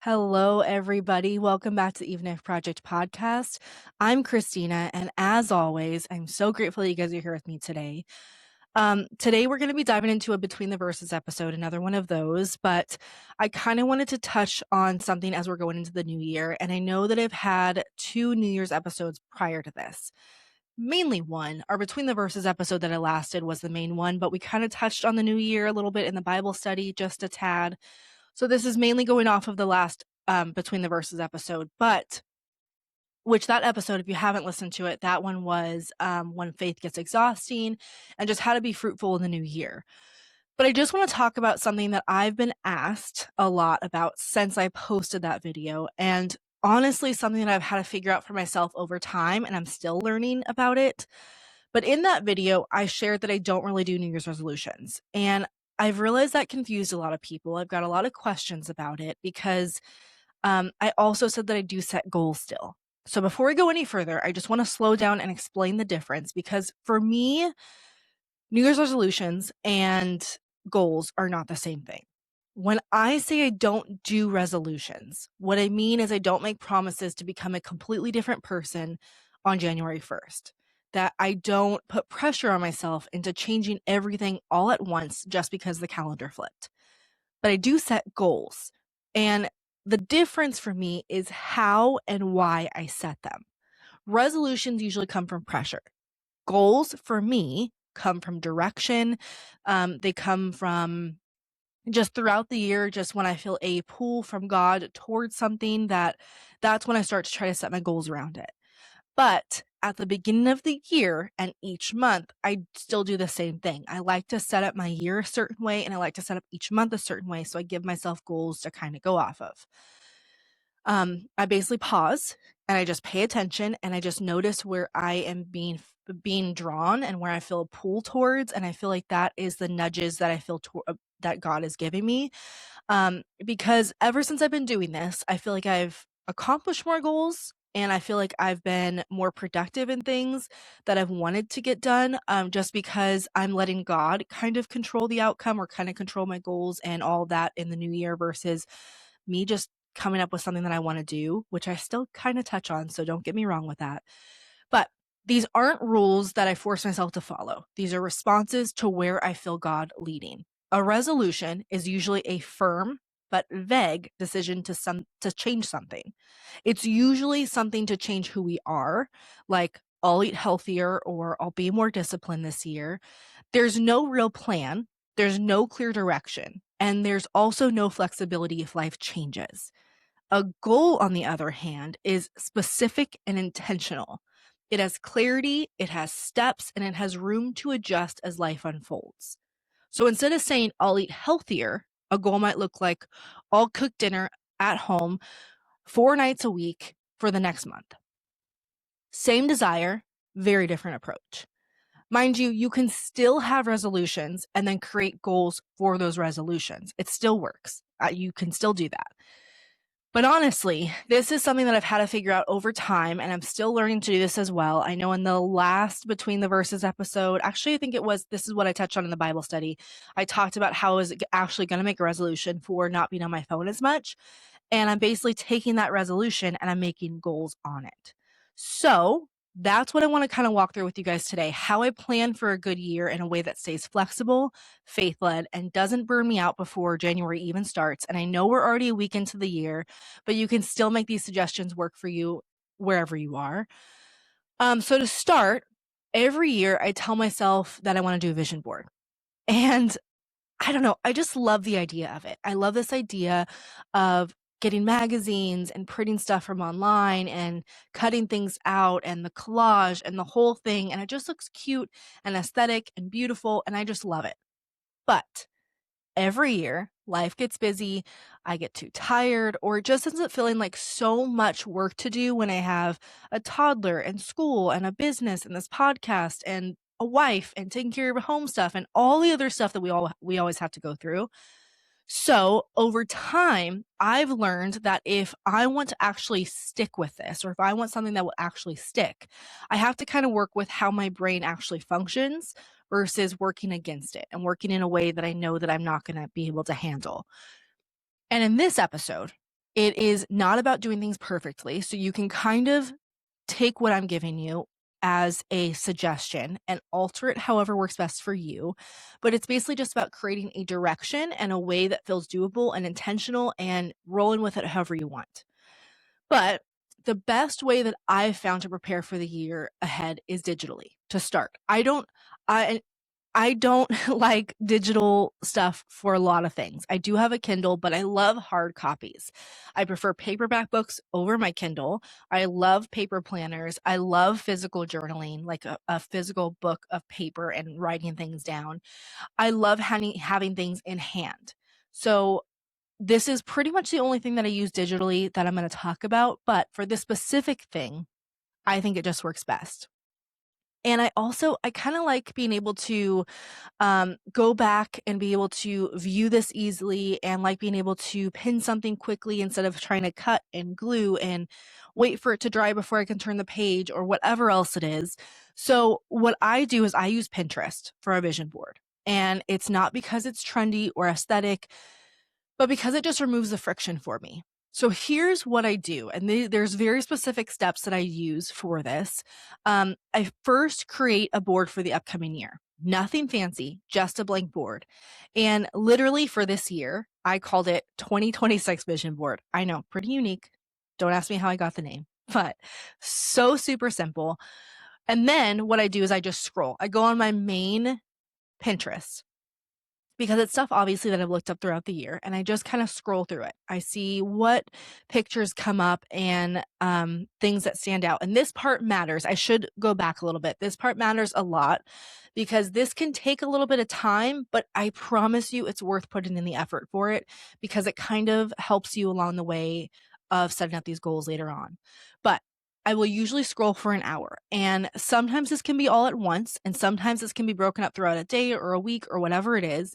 Hello, everybody. Welcome back to the Evening Project podcast. I'm Christina, and as always, I'm so grateful that you guys are here with me today. Today, we're going to be diving into a Between the Verses episode, another one of those, but I kind of wanted to touch on something as we're going into the new year. And I know that I've had 2 New Year's episodes prior to this. Mainly one. Our Between the Verses episode that I lasted was the main one, but we kind of touched on the new year a little bit in the Bible study, just a tad. So this is mainly going off of the last Between the Verses episode, but which that episode, if you haven't listened to it, that one was when faith gets exhausting and just how to be fruitful in the new year. But I just want to talk about something that I've been asked a lot about since I posted that video. And honestly, something that I've had to figure out for myself over time, and I'm still learning about it. But in that video, I shared that I don't really do New Year's resolutions. And I've realized that confused a lot of people. I've got a lot of questions about it because I also said that I do set goals still. So before we go any further, I just want to slow down and explain the difference because for me, New Year's resolutions and goals are not the same thing. When I say I don't do resolutions, what I mean is I don't make promises to become a completely different person on January 1st. That I don't put pressure on myself into changing everything all at once just because the calendar flipped. But I do set goals. And the difference for me is how and why I set them. Resolutions usually come from pressure. Goals for me come from direction. They come from just throughout the year, just when I feel a pull from God towards something that's when I start to try to set my goals around it. But at the beginning of the year and each month, I still do the same thing. I like to set up my year a certain way and I like to set up each month a certain way. So I give myself goals to kind of go off of. I basically pause and I just pay attention and I just notice where I am being drawn and where I feel a pull towards. And I feel like that is the nudges that I feel that God is giving me. Because ever since I've been doing this, I feel like I've accomplished more goals and I feel like I've been more productive in things that I've wanted to get done, just because I'm letting God kind of control the outcome or kind of control my goals and all that in the new year versus me just coming up with something that I want to do, which I still kind of touch on. So don't get me wrong with that. But these aren't rules that I force myself to follow. These are responses to where I feel God leading. A resolution is usually a firm but vague decision to change something. It's usually something to change who we are, like I'll eat healthier or I'll be more disciplined this year. There's no real plan, there's no clear direction, and there's also no flexibility if life changes. A goal, on the other hand, is specific and intentional. It has clarity, it has steps, and it has room to adjust as life unfolds. So instead of saying, I'll eat healthier, a goal might look like, I'll cook dinner at home 4 nights a week for the next month. Same desire, very different approach. Mind you, you can still have resolutions and then create goals for those resolutions. It still works. You can still do that. But honestly, this is something that I've had to figure out over time, and I'm still learning to do this as well. I know in the last Between the Verses episode, actually, I think this is what I touched on in the Bible study. I talked about how I was actually going to make a resolution for not being on my phone as much. And I'm basically taking that resolution and I'm making goals on it. So that's what I want to kind of walk through with you guys today, how I plan for a good year in a way that stays flexible, faith-led, and doesn't burn me out before January even starts. And I know we're already a week into the year, but you can still make these suggestions work for you wherever you are. So to start, every year I tell myself that I want to do a vision board. And I don't know, I just love the idea of it. I love this idea of getting magazines and printing stuff from online and cutting things out and the collage and the whole thing. And it just looks cute and aesthetic and beautiful. And I just love it. But every year, life gets busy. I get too tired, or it just ends up feeling like so much work to do when I have a toddler and school and a business and this podcast and a wife and taking care of home stuff and all the other stuff that we always have to go through. So over time, I've learned that if I want to actually stick with this, or if I want something that will actually stick, I have to kind of work with how my brain actually functions versus working against it and working in a way that I know that I'm not going to be able to handle. And in this episode, It is not about doing things perfectly. So you can kind of take what I'm giving you as a suggestion and alter it however works best for you. But it's basically just about creating a direction and a way that feels doable and intentional and rolling with it however you want. But the best way that I've found to prepare for the year ahead is digitally to start. I I don't like digital stuff for a lot of things. I do have a Kindle, but I love hard copies. I prefer paperback books over my Kindle. I love paper planners. I love physical journaling, like a physical book of paper and writing things down. I love having things in hand. So this is pretty much the only thing that I use digitally that I'm going to talk about. But for this specific thing, I think it just works best. And I kind of like being able to go back and be able to view this easily and like being able to pin something quickly instead of trying to cut and glue and wait for it to dry before I can turn the page or whatever else it is. So what I do is I use Pinterest for a vision board. And it's not because it's trendy or aesthetic, but because it just removes the friction for me. So here's what I do, and there's very specific steps that I use for this. I first create a board for the upcoming year. Nothing fancy, just a blank board. And literally for this year, I called it 2026 Vision Board. I know, pretty unique. Don't ask me how I got the name, but so super simple. And then what I do is I just scroll. I go on my main Pinterest because it's stuff obviously that I've looked up throughout the year, and I just kind of scroll through it. I see what pictures come up and things that stand out. And this part matters. I should go back a little bit. This part matters a lot because this can take a little bit of time, but I promise you it's worth putting in the effort for it because it kind of helps you along the way of setting up these goals later on. But I will usually scroll for an hour, and sometimes this can be all at once, and sometimes this can be broken up throughout a day or a week or whatever it is.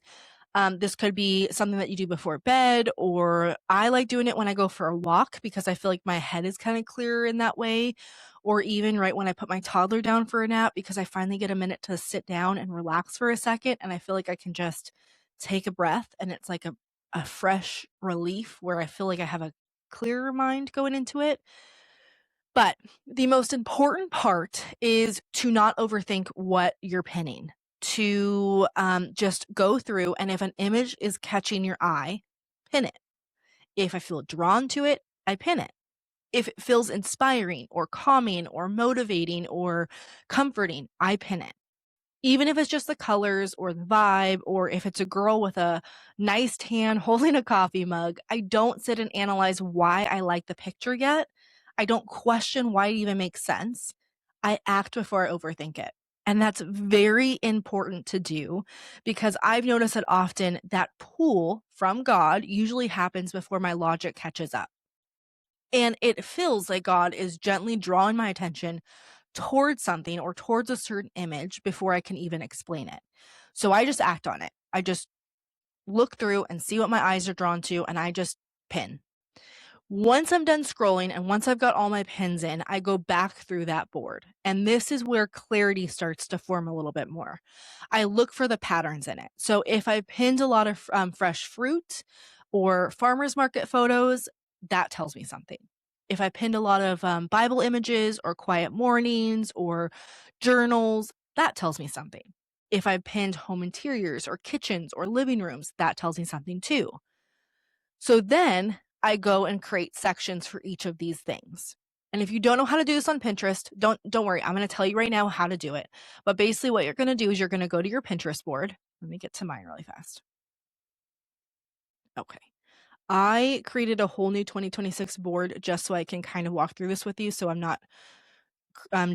This could be something that you do before bed, or I like doing it when I go for a walk because I feel like my head is kind of clearer in that way, or even right when I put my toddler down for a nap because I finally get a minute to sit down and relax for a second, and I feel like I can just take a breath, and it's like a fresh relief where I feel like I have a clearer mind going into it. But the most important part is to not overthink what you're pinning, to just go through, and if an image is catching your eye, pin it. If I feel drawn to it, I pin it. If it feels inspiring or calming or motivating or comforting, I pin it. Even if it's just the colors or the vibe, or if it's a girl with a nice tan holding a coffee mug, I don't sit and analyze why I like the picture yet. I don't question why it even makes sense. I act before I overthink it. And that's very important to do because I've noticed that often that pull from God usually happens before my logic catches up. And it feels like God is gently drawing my attention towards something or towards a certain image before I can even explain it. So I just act on it. I just look through and see what my eyes are drawn to, and I just pin. Once I'm done scrolling and once I've got all my pins in, I go back through that board. And this is where clarity starts to form a little bit more. I look for the patterns in it. So if I pinned a lot of fresh fruit or farmers market photos, that tells me something. If I pinned a lot of Bible images or quiet mornings or journals, that tells me something. If I pinned home interiors or kitchens or living rooms, that tells me something too. So then I go and create sections for each of these things. And if you don't know how to do this on Pinterest, don't worry. I'm going to tell you right now how to do it. But basically what you're going to do is you're going to go to your Pinterest board. Let me get to mine really fast. Okay. I created a whole new 2026 board just so I can kind of walk through this with you. So I'm not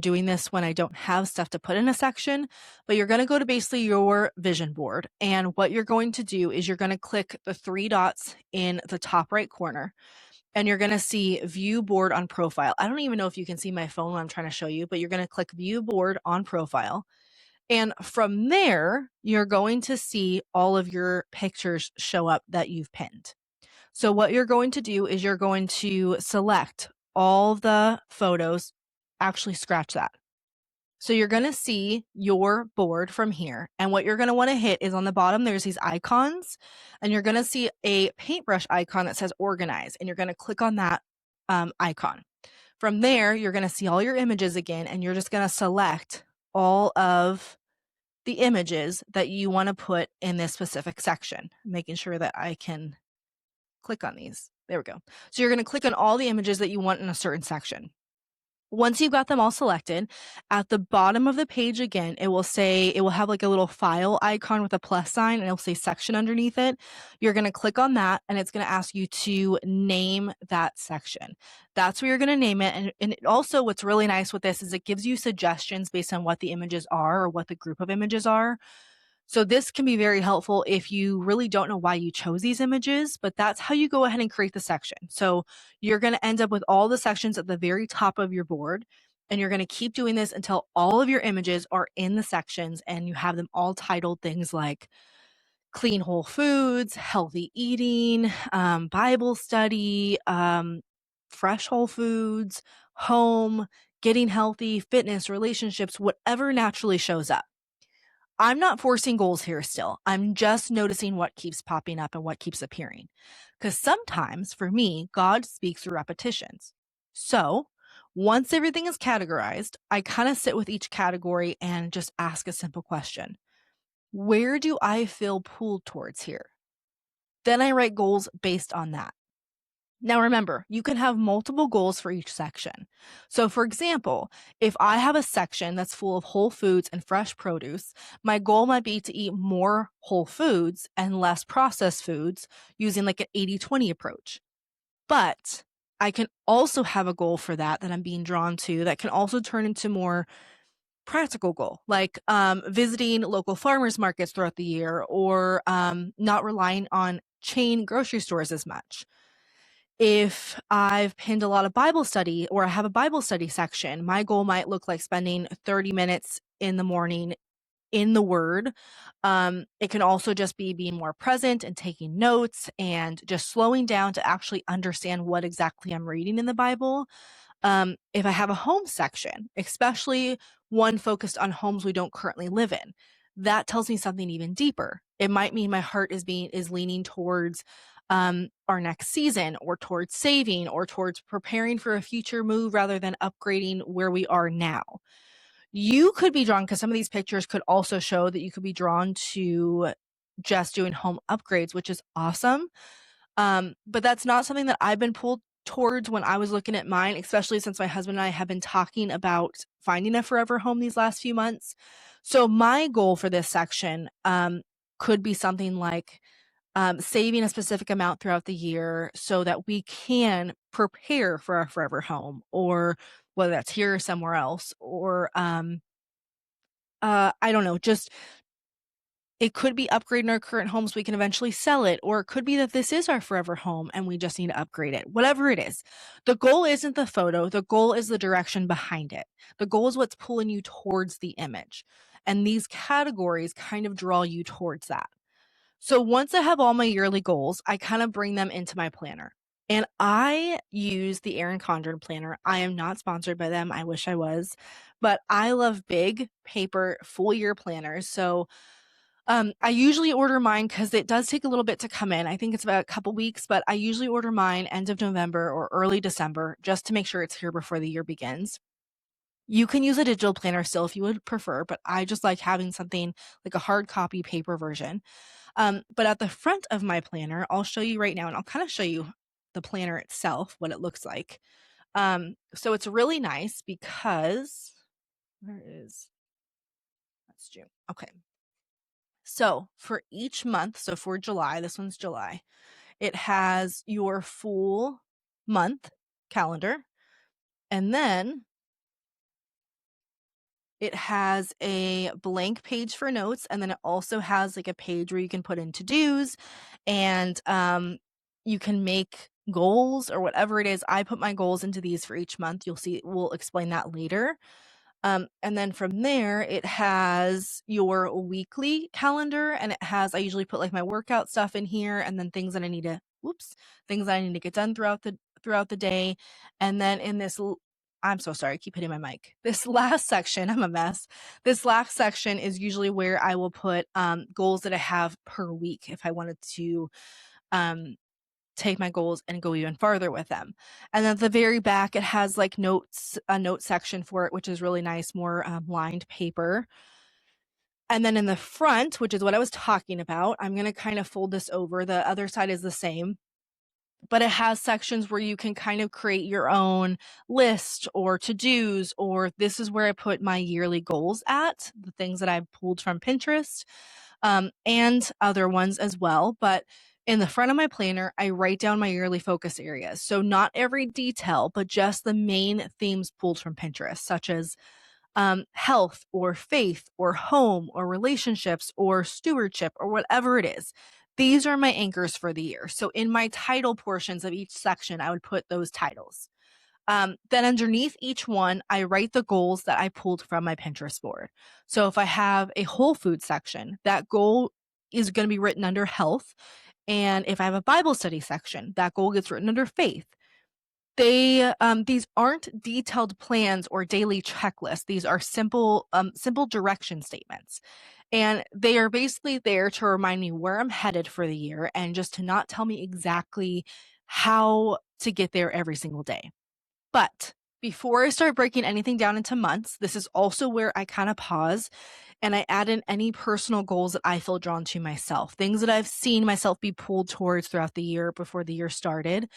doing this when I don't have stuff to put in a section, but you're going to go to basically your vision board. And what you're going to do is you're going to click the three dots in the top right corner, and you're going to see view board on profile. I don't even know if you can see my phone when I'm trying to show you, but you're going to click view board on profile. And from there, you're going to see all of your pictures show up that you've pinned. So what you're going to do is you're going to select all the photos. Actually, scratch that. So you're going to see your board from here. And what you're going to want to hit is on the bottom, there's these icons, and you're going to see a paintbrush icon that says organize, and you're going to click on that icon. From there, you're going to see all your images again, and you're just going to select all of the images that you want to put in this specific section, making sure that I can click on these. There we go. So you're going to click on all the images that you want in a certain section. Once you've got them all selected, at the bottom of the page again, it will have like a little file icon with a plus sign, and it'll say section underneath it. You're going to click on that, and it's going to ask you to name that section. That's where you're going to name it. And it also, what's really nice with this is it gives you suggestions based on what the images are or what the group of images are. So this can be very helpful if you really don't know why you chose these images, but that's how you go ahead and create the section. So you're going to end up with all the sections at the very top of your board, and you're going to keep doing this until all of your images are in the sections and you have them all titled things like clean whole foods, healthy eating, Bible study, fresh whole foods, home, getting healthy, fitness, relationships, whatever naturally shows up. I'm not forcing goals here still. I'm just noticing what keeps popping up and what keeps appearing. Because sometimes, for me, God speaks through repetitions. So once everything is categorized, I kind of sit with each category and just ask a simple question. Where do I feel pulled towards here? Then I write goals based on that. Now remember, you can have multiple goals for each section. So for example, if I have a section that's full of whole foods and fresh produce, my goal might be to eat more whole foods and less processed foods using like an 80-20 approach. But I can also have a goal for that I'm being drawn to that can also turn into more practical goal, like visiting local farmers markets throughout the year, or not relying on chain grocery stores as much. If I've pinned a lot of Bible study or I have a Bible study section, my goal might look like spending 30 minutes in the morning in the Word. It can also just be being more present and taking notes and just slowing down to actually understand what exactly I'm reading in the Bible. If I have a home section, especially one focused on homes we don't currently live in, that tells me something even deeper. It might mean my heart is leaning towards our next season, or towards saving, or towards preparing for a future move rather than upgrading where we are now. You could be drawn, because some of these pictures could also show that you could be drawn to just doing home upgrades, which is awesome. But that's not something that I've been pulled towards when I was looking at mine, especially since my husband and I have been talking about finding a forever home these last few months. So my goal for this section could be something like saving a specific amount throughout the year so that we can prepare for our forever home, or whether that's here or somewhere else, or I don't know, just it could be upgrading our current home so we can eventually sell it, or it could be that this is our forever home and we just need to upgrade it. Whatever it is, the goal isn't the photo, the goal is the direction behind it. The goal is what's pulling you towards the image, and these categories kind of draw you towards that. So once I have all my yearly goals, I kind of bring them into my planner. And I use the Erin Condren planner. I am not sponsored by them. I wish I was. But I love big paper full year planners. So I usually order mine because it does take a little bit to come in. I think it's about a couple weeks, but I usually order mine end of November or early December just to make sure it's here before the year begins. You can use a digital planner still if you would prefer, but I just like having something like a hard copy paper version. But at the front of my planner, I'll show you right now, and I'll kind of show you the planner itself, what it looks like. So it's really nice because, where is, that's June. Okay. So for each month, so for July, this one's July, it has your full month calendar. And then it has a blank page for notes, and then it also has like a page where you can put in to-dos, and you can make goals or whatever it is. I put my goals into these for each month. You'll see, we'll explain that later. And then from there, it has your weekly calendar, and it has, I usually put like my workout stuff in here, and then things that I need to, things that I need to get done throughout the day. And then in this I'm so sorry, I keep hitting my mic. This last section, I'm a mess. This last section is usually where I will put goals that I have per week if I wanted to take my goals and go even farther with them. And at the very back, it has like notes, a note section for it, which is really nice, more lined paper. And then in the front, which is what I was talking about, I'm going to kind of fold this over. The other side is the same, but it has sections where you can kind of create your own list or to-dos, or this is where I put my yearly goals at, the things that I've pulled from Pinterest, and other ones as well. But in the front of my planner, I write down my yearly focus areas. So not every detail, but just the main themes pulled from Pinterest, such as health or faith or home or relationships or stewardship or whatever it is. These are my anchors for the year. So in my title portions of each section, I would put those titles. Then underneath each one, I write the goals that I pulled from my Pinterest board. So if I have a whole food section, that goal is going to be written under health. And if I have a Bible study section, that goal gets written under faith. These aren't detailed plans or daily checklists. These are simple direction statements. And they are basically there to remind me where I'm headed for the year and just to not tell me exactly how to get there every single day. But before I start breaking anything down into months, this is also where I kind of pause and I add in any personal goals that I feel drawn to myself, things that I've seen myself be pulled towards throughout the year before the year started.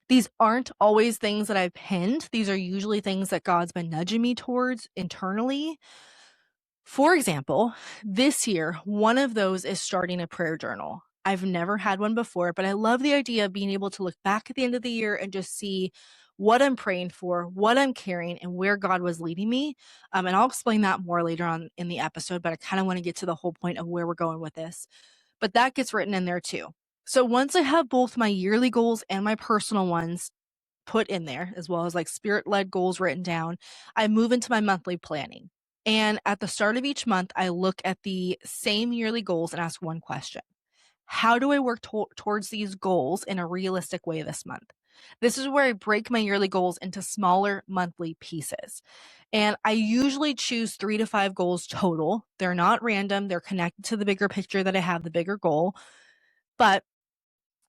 These aren't always things that I've pinned. These are usually things that God's been nudging me towards internally. For example, this year, one of those is starting a prayer journal. I've never had one before, but I love the idea of being able to look back at the end of the year and just see what I'm praying for, what I'm carrying, and where God was leading me. And I'll explain that more later on in the episode, but I kind of want to get to the whole point of where we're going with this. But that gets written in there too. So once I have both my yearly goals and my personal ones put in there, as well as like spirit-led goals written down, I move into my monthly planning. And at the start of each month, I look at the same yearly goals and ask one question. How do I work towards these goals in a realistic way this month? This is where I break my yearly goals into smaller monthly pieces. And I usually choose 3 to 5 goals total. They're not random. They're connected to the bigger picture that I have, the bigger goal. But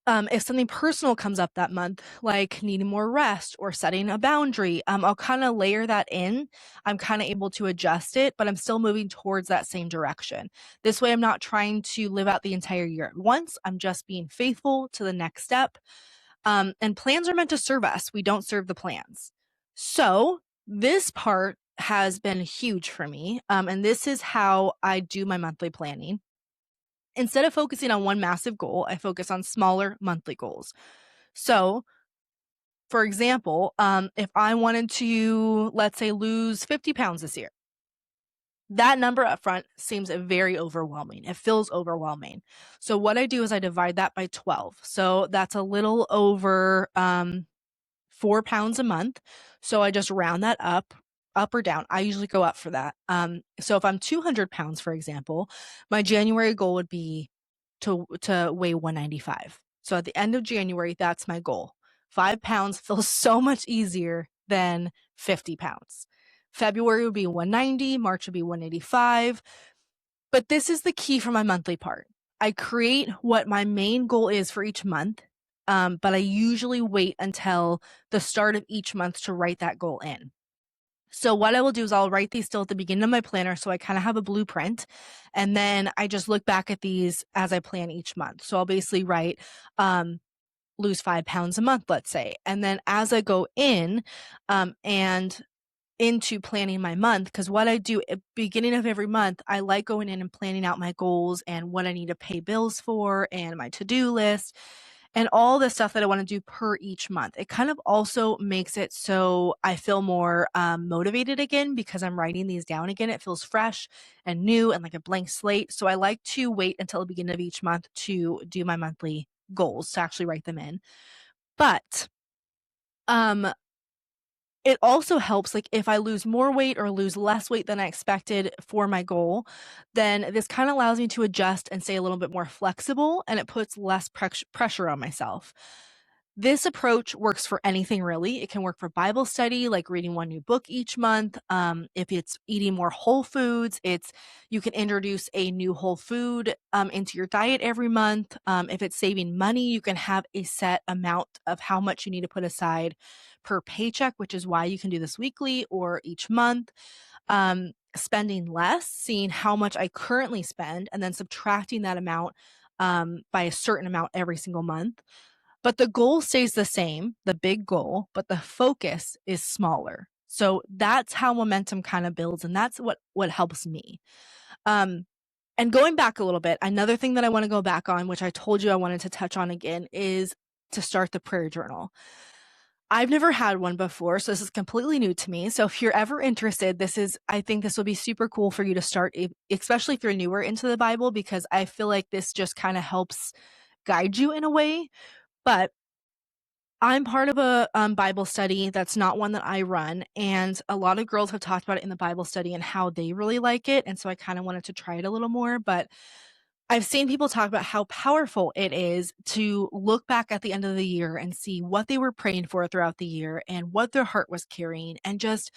if something personal comes up that month, like needing more rest or setting a boundary, I'll kind of layer that in. I'm kind of able to adjust it, but I'm still moving towards that same direction. This way, I'm not trying to live out the entire year at once. I'm just being faithful to the next step. And plans are meant to serve us. We don't serve the plans. So this part has been huge for me. And this is how I do my monthly planning. Instead of focusing on one massive goal, I focus on smaller monthly goals. So, for example, if I wanted to, let's say, lose 50 pounds this year, that number up front seems very overwhelming. It feels overwhelming. So what I do is I divide that by 12. So that's a little over 4 pounds a month. So I just round that up or down. I usually go up for that. So if I'm 200 pounds, for example, my January goal would be to weigh 195. So at the end of January, that's my goal. 5 pounds feels so much easier than 50 pounds. February would be 190, March would be 185. But this is the key for my monthly part. I create what my main goal is for each month, but I usually wait until the start of each month to write that goal in. So what I will do is I'll write these still at the beginning of my planner so I kind of have a blueprint. And then I just look back at these as I plan each month. So I'll basically write lose 5 pounds a month, let's say. And then as I go in and into planning my month, because what I do at the beginning of every month, I like going in and planning out my goals and what I need to pay bills for and my to-do list and all the stuff that I want to do per each month. It kind of also makes it so I feel more motivated again because I'm writing these down again. It feels fresh and new and like a blank slate. So I like to wait until the beginning of each month to do my monthly goals, to actually write them in. But it also helps, like if I lose more weight or lose less weight than I expected for my goal, then this kind of allows me to adjust and stay a little bit more flexible, and it puts less pressure on myself. This approach works for anything really. It can work for Bible study, like reading one new book each month. If it's eating more whole foods, you can introduce a new whole food into your diet every month. If it's saving money, you can have a set amount of how much you need to put aside per paycheck, which is why you can do this weekly or each month. Spending less, seeing how much I currently spend, and then subtracting that amount by a certain amount every single month. But the goal stays the same, the big goal, but the focus is smaller. So that's how momentum kind of builds, and that's what helps me. Um, and going back a little bit, another thing that I want to go back on, which I told you I wanted to touch on again, is to start the prayer journal. I've never had one before, so this is completely new to me. So if you're ever interested, I think this will be super cool for you to start, especially if you're newer into the Bible, because I feel like this just kind of helps guide you in a way. But I'm part of a Bible study that's not one that I run, and a lot of girls have talked about it in the Bible study and how they really like it, and so I kind of wanted to try it a little more, but I've seen people talk about how powerful it is to look back at the end of the year and see what they were praying for throughout the year and what their heart was carrying and just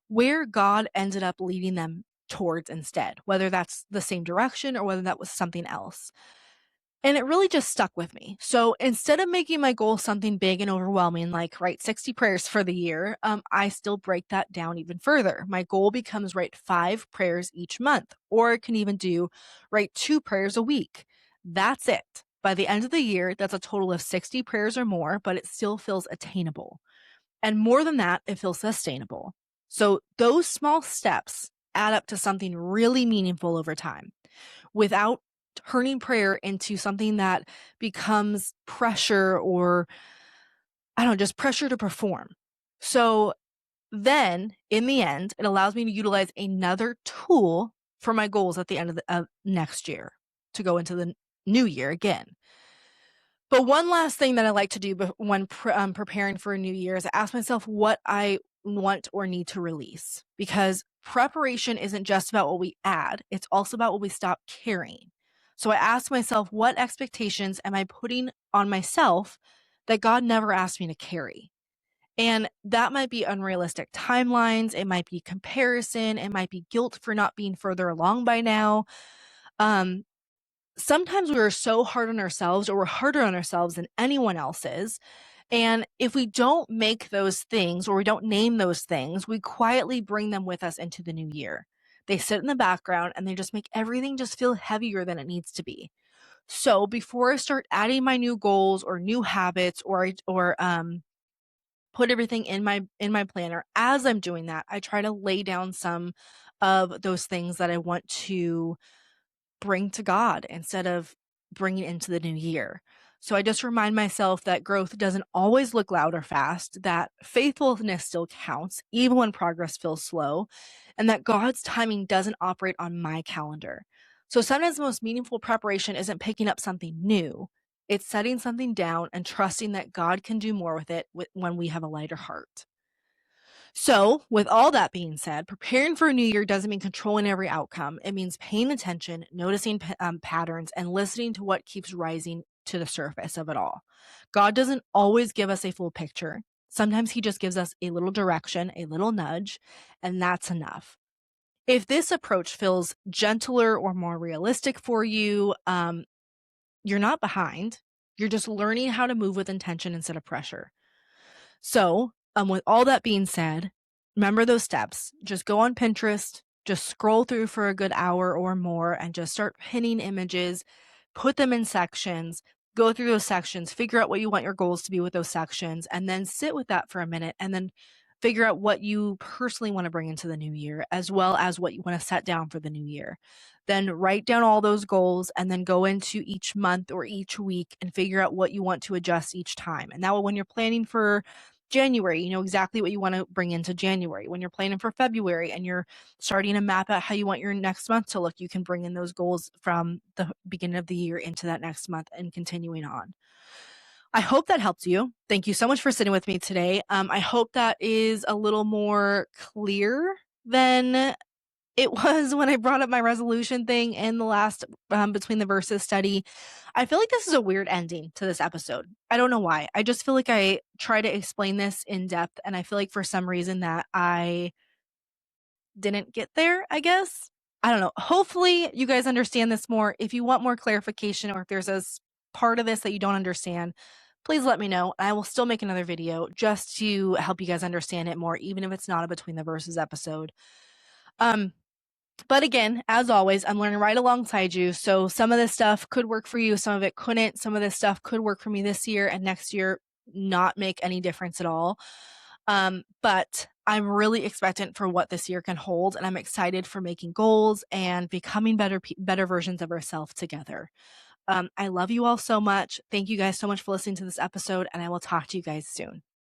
where God ended up leading them towards instead, whether that's the same direction or whether that was something else. And it really just stuck with me. So instead of making my goal something big and overwhelming, like write 60 prayers for the year, I still break that down even further. My goal becomes write 5 prayers each month, or I can even do write 2 prayers a week. That's it. By the end of the year, that's a total of 60 prayers or more, but it still feels attainable. And more than that, it feels sustainable. So those small steps add up to something really meaningful over time without turning prayer into something that becomes pressure or, I don't know, just pressure to perform. So then in the end, it allows me to utilize another tool for my goals at the end of next year to go into the new year again. But one last thing that I like to do when preparing for a new year is I ask myself what I want or need to release, because preparation isn't just about what we add, it's also about what we stop carrying. So I ask myself, what expectations am I putting on myself that God never asked me to carry? And that might be unrealistic timelines, it might be comparison, it might be guilt for not being further along by now. Um, Sometimes we're so hard on ourselves, or we're harder on ourselves than anyone else is. And if we don't make those things, or we don't name those things, we quietly bring them with us into the new year. They sit in the background and they just make everything just feel heavier than it needs to be. So before I start adding my new goals or new habits, or put everything in my planner, as I'm doing that, I try to lay down some of those things that I want to bring to God instead of bringing into the new year. So I just remind myself that growth doesn't always look loud or fast, that faithfulness still counts, even when progress feels slow, and that God's timing doesn't operate on my calendar. So sometimes the most meaningful preparation isn't picking up something new, it's setting something down and trusting that God can do more with it when we have a lighter heart. So, with all that being said, preparing for a new year doesn't mean controlling every outcome. It means paying attention, noticing patterns, and listening to what keeps rising to the surface of it all. God doesn't always give us a full picture. Sometimes He just gives us a little direction, a little nudge, and that's enough. If this approach feels gentler or more realistic for you, you're not behind. You're just learning how to move with intention instead of pressure. So, with all that being said, remember those steps. Just go on Pinterest, just scroll through for a good hour or more and just start pinning images, put them in sections, go through those sections, figure out what you want your goals to be with those sections, and then sit with that for a minute and then figure out what you personally want to bring into the new year, as well as what you want to set down for the new year. Then write down all those goals and then go into each month or each week and figure out what you want to adjust each time. And that way, when you're planning for January, you know exactly what you want to bring into January. When you're planning for February and you're starting to map out how you want your next month to look, you can bring in those goals from the beginning of the year into that next month and continuing on. I hope that helped you. Thank you so much for sitting with me today. I hope that is a little more clear than It was when I brought up my resolution thing in the last Between the Verses study. I feel like this is a weird ending to this episode. I don't know why. I just feel like I try to explain this in depth, and I feel like for some reason that I didn't get there, I guess. I don't know. Hopefully, you guys understand this more. If you want more clarification or if there's part of this that you don't understand, please let me know. I will still make another video just to help you guys understand it more, even if it's not a Between the Verses episode. But again, as always, I'm learning right alongside you. So some of this stuff could work for you, some of it couldn't. Some of this stuff could work for me this year, and next year not make any difference at all. But I'm really expectant for what this year can hold, and I'm excited for making goals and becoming better versions of ourselves together. I love you all so much. Thank you guys so much for listening to this episode, and I will talk to you guys soon.